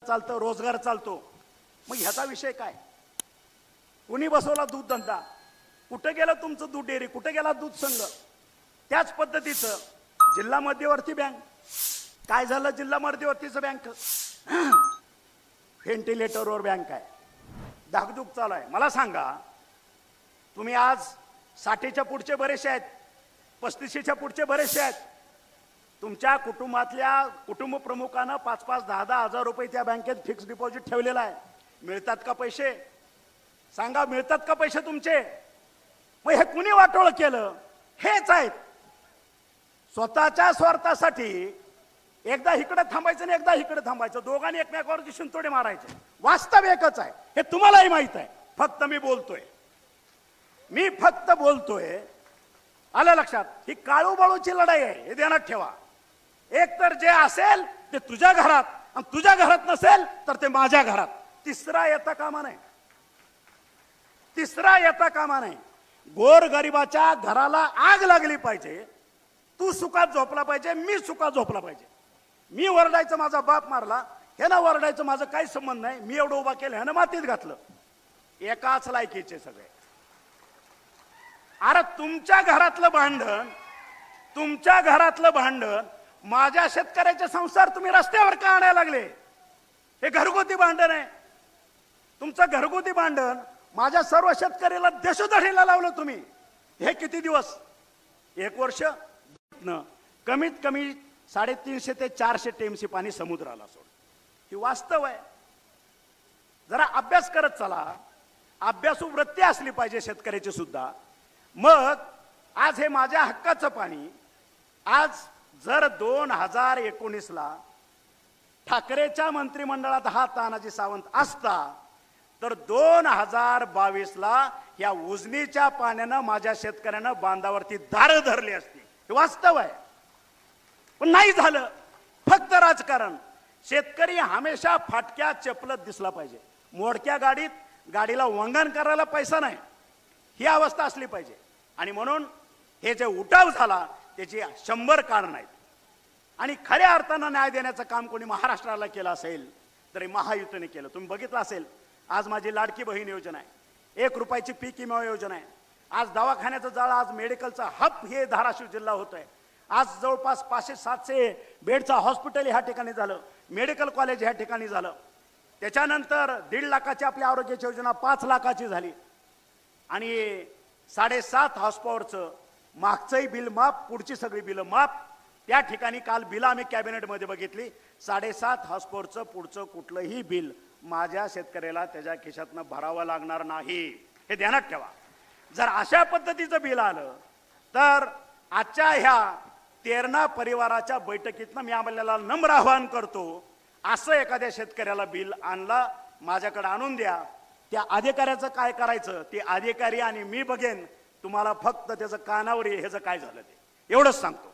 चालतं, रोजगार चालतो, मग ह्याचा विषय काय? कुणी बसवला दूध धंदा? कुठे गेलं तुमचं दूध डेअरी? कुठे गेला दूध संघ? त्याच पद्धतीचं जिल्हा मध्यवर्ती बँक, काय झालं जिल्हा मध्यवर्तीचं बँक? व्हेंटिलेटरवर बँक आहे, धाकधूक चालू आहे. मला सांगा, तुम्ही आज 60च्या पुढचे बरेचसे आहेत, 35च्या पुढचे बरेचसे आहेत. तुमच्या कुटुंबातल्या कुटुंब प्रमुखानं 5-5, 10-10 हजार रुपये त्या बँकेत फिक्स डिपॉझिट ठेवलेला आहे. मिळतात का पैसे? सांगा, मिळतात का पैसे तुमचे? मग हे कुणी वाटोळ केलं? हेच आहेत. स्वतःच्या स्वार्थासाठी एकदा इकडे थांबायचं आणि एकदा इकडे थांबायचं, दोघांनी एकमेकावरची शिंतोडे मारायचे. वास्तव एकच आहे, हे तुम्हालाही माहित आहे. फक्त मी फक्त बोलतोय. आलं लक्षात? ही काळूबाळूची लढाई आहे, हे ध्यानात ठेवा. एक तर जे असेल ते तुझ्या घरात, आणि तुझ्या घरात नसेल तर ते माझ्या घरात. तिसरा येता कामा नये. गोरगरिबाच्या घराला आग लागली पाहिजे. तू सुखात झोपला पाहिजे, मी सुखात झोपला पाहिजे. मी वरडायचं माझा बाप मारला, हे ना वरडायचं माझं काही संबंध नाही. मी एवढं उभा केलं, ह्यानं मातीत घातलं. एकाच लायकीचे सगळे. अरे तुमच्या घरातलं भांडण माझ्या शेतकऱ्याचे संसार तुम्ही रस्त्यावर का आणायला लागले? हे घरगुती भांडण आहे. तुमचं घरगुती भांडण माझ्या सर्व शेतकऱ्याला देशोधडीला लावलं तुम्ही. हे किती दिवस? 1 वर्ष. कमीत कमी 350 ते 400 टीएमसी पाणी समुद्राला सोड. ही वास्तव आहे. जरा अभ्यास करत चला. अभ्यासू वृत्ती असली पाहिजे शेतकऱ्याची सुद्धा. मग आज हे माझ्या हक्काचं पाणी, आज जर 2019ला ठाकरेच्या मंत्रिमंडळात हा तानाजी सावंत असता, तर 2022ला या उजनीच्या पाण्यानं माझ्या शेतकऱ्यांना बांधावरती दार धरली असती. हे वास्तव आहे. पण नाही झालं. फक्त राजकारण. शेतकरी हमेशा फाटक्या चपलत दिसला पाहिजे. मोडक्या गाडीला वंगण करायला पैसा नाही, ही अवस्था असली पाहिजे. आणि म्हणून हे जे उठाव झाला त्याची 100 कारण आहेत. आणि खऱ्या अर्थानं न्याय देण्याचं काम कोणी महाराष्ट्राला केलं असेल तरी महायुतीने केलं. तुम्ही बघितलं असेल, आज माझी लाडकी बहीण योजना आहे, 1 रुपयाची पीक विमा योजना आहे. आज दवाखान्याचं जाळं, आज मेडिकलचा हब हे धाराशिव जिल्हा होतोय. आज जवळपास 500-700 बेडचा हॉस्पिटल ह्या ठिकाणी झालं, मेडिकल कॉलेज ह्या ठिकाणी झालं. त्याच्यानंतर 1.5 लाखाची आपली आरोग्याची योजना 5 लाखाची झाली. आणि 7.5 हॉर्स पॉवरचं मागचंही बिल माफ, पुढची सगळी बिलं माफ. त्या ठिकाणी काल बिल आम्ही कॅबिनेटमध्ये बघितली. 7.5 हॉर्स पॉवरचं पुढचं कुठलंही बिल माझ्या शेतकऱ्याला त्याच्या खिशातनं भरावं लागणार नाही, हे ध्यानात ठेवा. जर अशा पद्धतीचं बिल आलं तर आजच्या ह्या तेरणा परिवाराच्या बैठकीतनं मी आम्हाला नम्र आवाहन करतो, असं एखाद्या शेतकऱ्याला बिल आणला माझ्याकडे आणून द्या. त्या अधिकाऱ्याचं काय करायचं ते अधिकारी आणि मी बघेन. तुम्हाला फक्त त्याचं कानावर ह्याचं काय झालं ते एवढंच सांगतो.